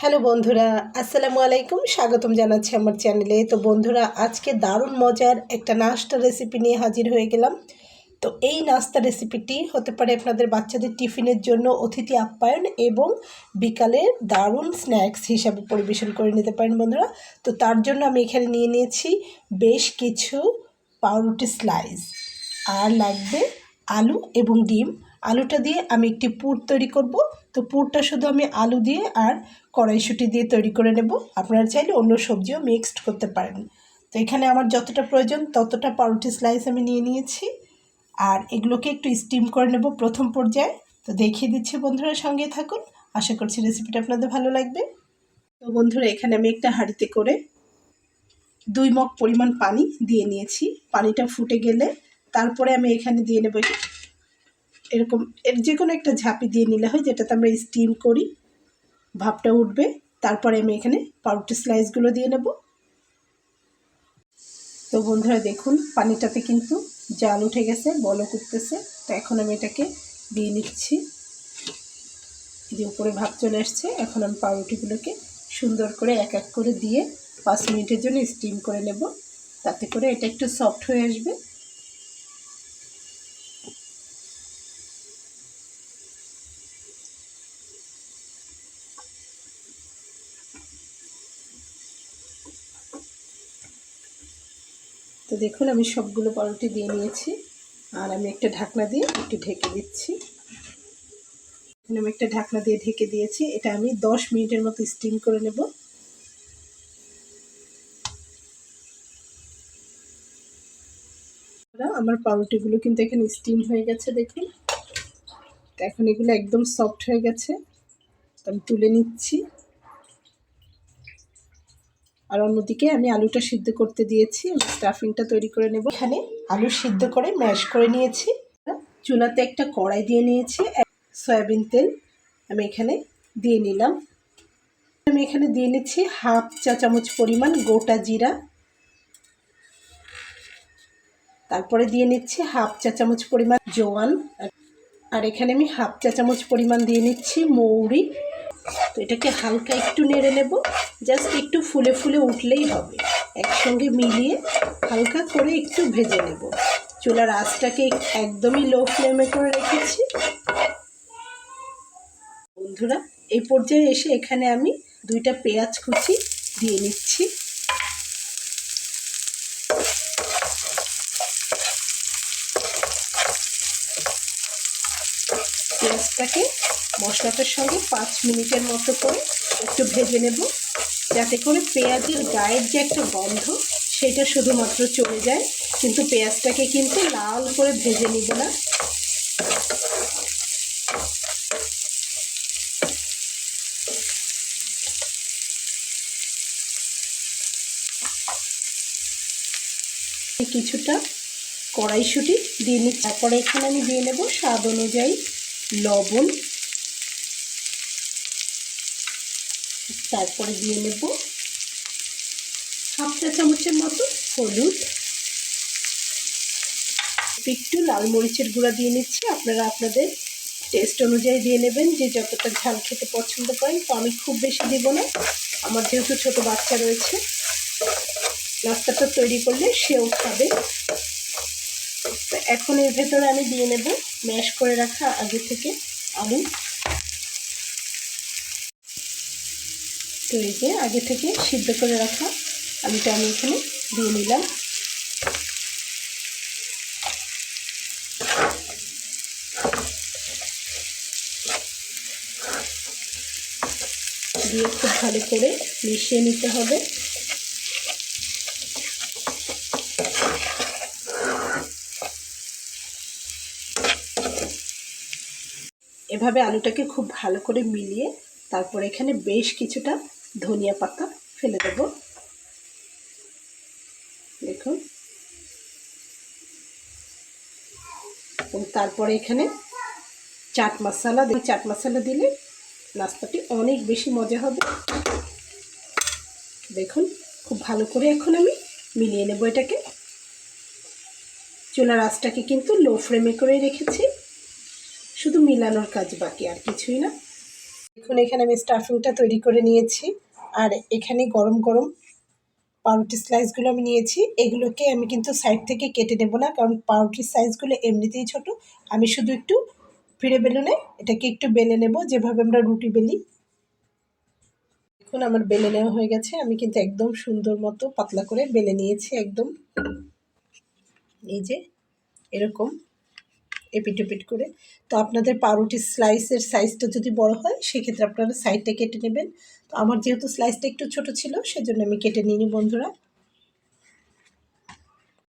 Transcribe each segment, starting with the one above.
Hello বন্ধুরা, আসসালামু আলাইকুম। স্বাগতম জানাচ্ছি আমার চ্যানেলে। তো বন্ধুরা, আজকে দারুণ মজার একটা নাস্তা রেসিপি নিয়ে হাজির হয়ে গেলাম। তো এই নাস্তা রেসিপিটি হতে পারে আপনাদের বাচ্চাদের টিফিনের জন্য অতিথি আপ্যায়ন এবং বিকালে দারুণ স্ন্যাক্স হিসাবে পরিবেশন করে নিতে পারেন বন্ধুরা। তো তার জন্য আমি এখানে নিয়ে নিয়েছি বেশ কিছু পাউরুটি স্লাইস, আর লাগবে আলু এবং ডিম। আলুটা দিয়ে আমি একটি পুর তৈরি করব। তো পুরটা শুধু আমি আলু দিয়ে আর কড়াইশুঁটি দিয়ে তৈরি করে নেব। আপনারা চাইলে অন্য সবজিও মিক্সড করতে পারেন। তো এখানে আমার যতটা প্রয়োজন ততটা পাউরুটি স্লাইস আমি নিয়ে নিয়েছি, আর এগুলোকে একটু স্টিম করে নেব প্রথম পর্যায়ে। তো দেখিয়ে দিচ্ছি বন্ধুরা, সঙ্গে থাকুন। আশা করছি রেসিপিটা আপনাদের ভালো লাগবে। তো বন্ধুরা, এখানে আমি একটা হাঁড়িতে করে 2 মগ পরিমাণ পানি দিয়ে নিয়েছি। পানিটা ফুটে গেলে তারপরে আমি এখানে দিয়ে নেব এরকম যে কোনো একটা ঝাঁপি দিয়ে নিলে হয়, যেটাতে আমরা স্টিম করি, ভাপটা উঠবে। তারপরে আমি এখানে পাউরুটি স্লাইসগুলো দিয়ে নেব। তো বন্ধুরা দেখুন, পানিটাতে কিন্তু জাল উঠে গেছে, বলক উঠতেছে। তো এখন আমি এটাকে দিয়ে নিচ্ছি। যে উপরে ভাপ চলে আসছে, এখন আমি পাউরুটিগুলোকে সুন্দর করে এক এক করে দিয়ে 5 মিনিটের জন্য স্টিম করে নেব। তাতে করে এটা একটু সফট হয়ে আসবে। তো দেখুন, আমি সবগুলো পাউরুটি দিয়ে নিয়েছি, আর আমি একটা ঢাকনা দিয়ে একটু ঢেকে দিচ্ছি। আমি একটা ঢাকনা দিয়ে ঢেকে দিয়েছি। এটা আমি 10 মিনিটের মতো স্টিম করে নেব। আমার পাউরুটিগুলো কিন্তু এখানে স্টিম হয়ে গেছে, দেখুন। এখন এগুলো একদম সফট হয়ে গেছে। আমি তুলে নিচ্ছি। আর অন্যদিকে আমি আলুটা সিদ্ধ করতে দিয়েছি। স্টাফিংটা তৈরি করে নেব। এখানে আলু সিদ্ধ করে ম্যাশ করে নিয়েছি। চুলাতে একটা কড়াই দিয়ে নিয়েছি। সয়াবিন তেল আমি এখানে দিয়ে নিলাম। আমি এখানে দিয়ে নিচ্ছি 1/2 চা চামচ পরিমাণ গোটা জিরা। তারপরে দিয়ে নিচ্ছি 1/2 চা চামচ পরিমাণ জোয়ান। আর এখানে আমি 1/2 চা চামচ পরিমাণ দিয়ে নিচ্ছি মৌরি। তো এটাকে হালকা একটু নেড়ে নেব। জাস্ট একটু ফুলে ফুলে উঠলেই হবে। একসঙ্গে মিলিয়ে হালকা করে একটু ভেজে নেব। চুলার আঁচটাকে একদমই লো ফ্লেমে করে রেখেছি। বন্ধুরা, এই পর্যায়ে এসে এখানে আমি 2টা পেঁয়াজ কুচি দিয়ে নিচ্ছি। পেঁয়াজটাকে মশলাটার সঙ্গে 5 মিনিটের মতো করে একটু ভেজে নেব, যাতে করে পেঁয়াজের গায়ের যে একটা গন্ধ সেটা শুধুমাত্র চলে যায়। কিন্তু পেঁয়াজটাকে কিন্তু লাল করে ভেজে নিব না। কিছুটা কড়াইশুঁটি দিয়ে নিচ্ছি। তারপরে এখানে আমি দিয়ে নেব স্বাদ অনুযায়ী লবণ। তারপরে দিয়ে নেব 1/2 চা চামচের মতো হলুদ। একটু লাল মরিচের গুঁড়া দিয়ে নিচ্ছি। আপনারা আপনাদের টেস্ট অনুযায়ী দিয়ে নেবেন, যে যতটা ঝাল খেতে পছন্দ করেন। তো আমি খুব বেশি দেব না, আমার যেহেতু ছোট বাচ্চা রয়েছে। নাস্তাটা তৈরি করলে সেও খাবে। তো এখন এর ভেতরে আমি দিয়ে নেব ম্যাশ করে রাখা আগে থেকে আলু। তো এই যে আগে থেকে সিদ্ধ করে রাখা আলুটা আমি এখানে দিয়ে নিলাম। দিয়ে খুব ভালো করে মিশিয়ে নিতে হবে। এভাবে আলুটাকে খুব ভালো করে মিলিয়ে তারপর এখানে বেশ কিছুটা ধনিয়া পাতা ফেলে দেব। দেখুন, এবং তারপরে এখানে চাট মশলা দিলে নাস্তাটি অনেক বেশি মজা হবে। দেখুন, খুব ভালো করে এখন আমি মিলিয়ে নেব এটাকে। চুলার আঁচটাকে কিন্তু লো ফ্লেমে করে রেখেছি, শুধু মিলানোর কাজ বাকি, আর কিছুই না। দেখুন এখানে আমি স্টাফিংটা তৈরি করে নিয়েছি, আর এখানে গরম গরম পাউরুটির স্লাইসগুলো আমি নিয়েছি। এগুলোকে আমি কিন্তু সাইড থেকে কেটে নেব না, কারণ পাউরুটির সাইজগুলো এমনিতেই ছোট। আমি শুধু একটু ফিরে বেলুনে এটাকে একটু বেলে নেব, যেভাবে আমরা রুটি বেলি। দেখুন আমার বেলে নেওয়া হয়ে গেছে। আমি কিন্তু একদম সুন্দর মতো পাতলা করে বেলে নিয়েছি, একদম এই যে এরকম এপিট ওপিট করে। তো আপনাদের পাউরুটির স্লাইসের সাইজটা যদি বড় হয় সেক্ষেত্রে আপনারা সাইডটা কেটে নেবেন। তো আমার যেহেতু স্লাইসটা একটু ছোট ছিল সেজন্য আমি কেটে নিইনি বন্ধুরা।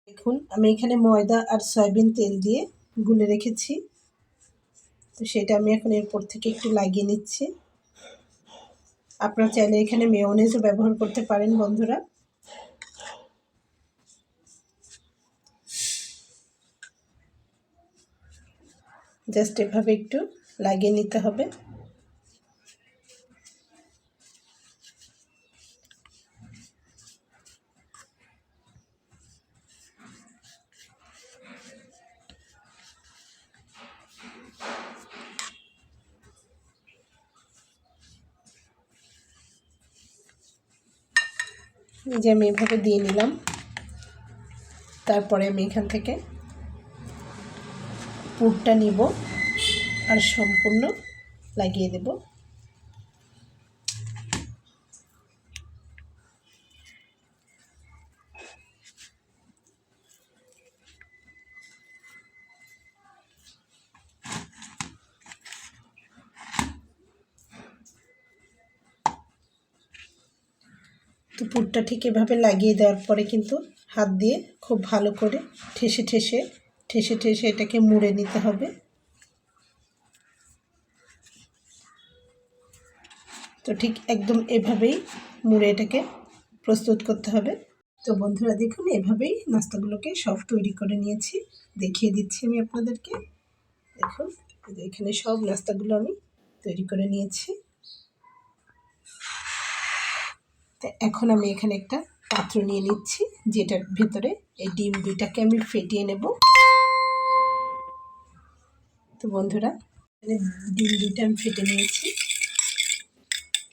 দেখুন আমি এখানে ময়দা আর সয়াবিন তেল দিয়ে গুলে রেখেছি, তো সেটা আমি এখন এরপর থেকে একটু লাগিয়ে নিচ্ছি। আপনারা চাইলে এখানে মেয়োনেজও ব্যবহার করতে পারেন বন্ধুরা। জাস্ট এভাবে একটু লাগিয়ে নিতে হবে। যে আমি এভাবে দিয়ে নিলাম, তারপরে আমি এখান থেকে পুরটা নিব আর সম্পূর্ণ লাগিয়ে দেব। তো পুরটা ঠিক এভাবে লাগিয়ে দেওয়ার পরে কিন্তু হাত দিয়ে খুব ভালো করে ঠেসে ঠেসে ঠেসে ঠেসে এটাকে মুড়ে নিতে হবে। তো ঠিক একদম এভাবেই মুড়ে এটাকে প্রস্তুত করতে হবে। তো বন্ধুরা দেখুন এভাবেই নাস্তাগুলোকে সব তৈরি করে নিয়েছি, দেখিয়ে দিচ্ছি আমি আপনাদেরকে। দেখুন এখানে সব নাস্তাগুলো আমি তৈরি করে নিয়েছি। তো এখন আমি এখানে একটা পাত্র নিয়ে নিচ্ছি, যেটার ভেতরে এই ডিম দুইটাকে আমি ফেটিয়ে নেব। তো বন্ধুরা এখানে ডিম দুইটা আমি ফেটে নিয়েছি।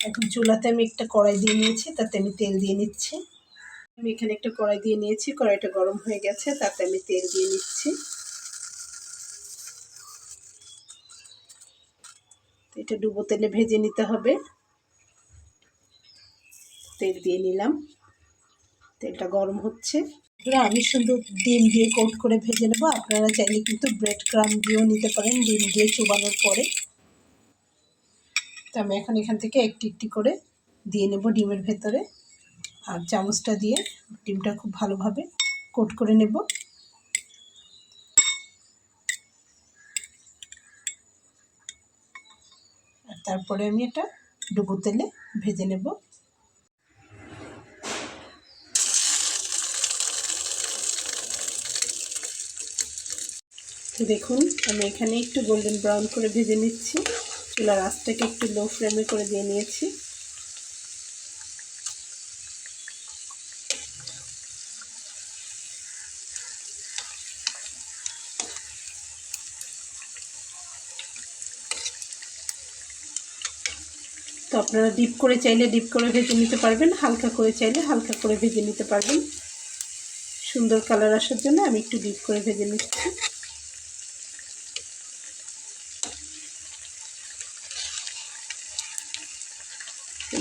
এখন চুলাতে আমি একটা কড়াই দিয়ে নিয়েছি, তাতে আমি তেল দিয়ে নিচ্ছি। আমি এখানে একটা কড়াই দিয়ে নিয়েছি, কড়াইটা গরম হয়ে গেছে, তাতে আমি তেল দিয়ে নিচ্ছি। এটা ডুবো তেলে ভেজে নিতে হবে। তেল দিয়ে নিলাম, তেলটা গরম হচ্ছে। আমি শুধু ডিম দিয়ে কোট করে ভেজে নেব, আপনারা চাইলে কিন্তু ব্রেড ক্রাম্ব দিয়েও নিতে পারেন ডিম দিয়ে চুবানোর পরে। তো আমি এখন এখান থেকে একটি একটি করে দিয়ে নেব ডিমের ভেতরে, আর চামচটা দিয়ে ডিমটা খুব ভালোভাবে কোট করে নেব। আর তারপরে আমি এটা ডুবো তেলে ভেজে নেব। তো দেখুন আমি এখানে একটু গোল্ডেন ব্রাউন করে ভেজে নিচ্ছি। চুলার আঁচটাকে একটু লো ফ্লেমে করে দিয়ে নিয়েছি। তো আপনারা ডিপ করে চাইলে ডিপ করে ভেজে নিতে পারবেন, হালকা করে চাইলে হালকা করে ভেজে নিতে পারবেন। সুন্দর কালার আসার জন্য আমি একটু ডিপ করে ভেজে নিচ্ছি।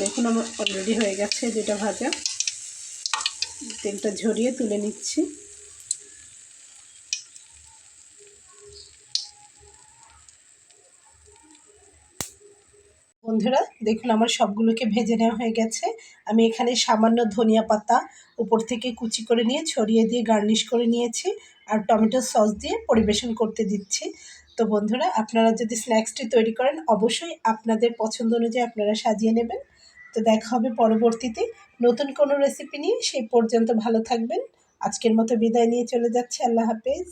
দেখুন আমার অলরেডি হয়ে গেছে যেটা ভাজা। তেলটা ঝরিয়ে তুলে নিচ্ছি। বন্ধুরা দেখুন আমার সবগুলোকে ভেজে নেওয়া হয়ে গেছে। আমি এখানে সামান্য ধনিয়া পাতা উপর থেকে কুচি করে নিয়ে ছড়িয়ে দিয়ে গার্নিশ করে নিয়েছি, আর টমেটো সস দিয়ে পরিবেশন করতে দিচ্ছি। তো বন্ধুরা আপনারা যদি স্ন্যাক্সটি তৈরি করেন অবশ্যই আপনাদের পছন্দ অনুযায়ী আপনারা সাজিয়ে নেবেন। তো দেখা হবে পরবর্তীতে নতুন কোনো রেসিপি নিয়ে। সেই পর্যন্ত ভালো থাকবেন। আজকের মতো বিদায় নিয়ে চলে যাচ্ছে। আল্লাহ হাফেজ।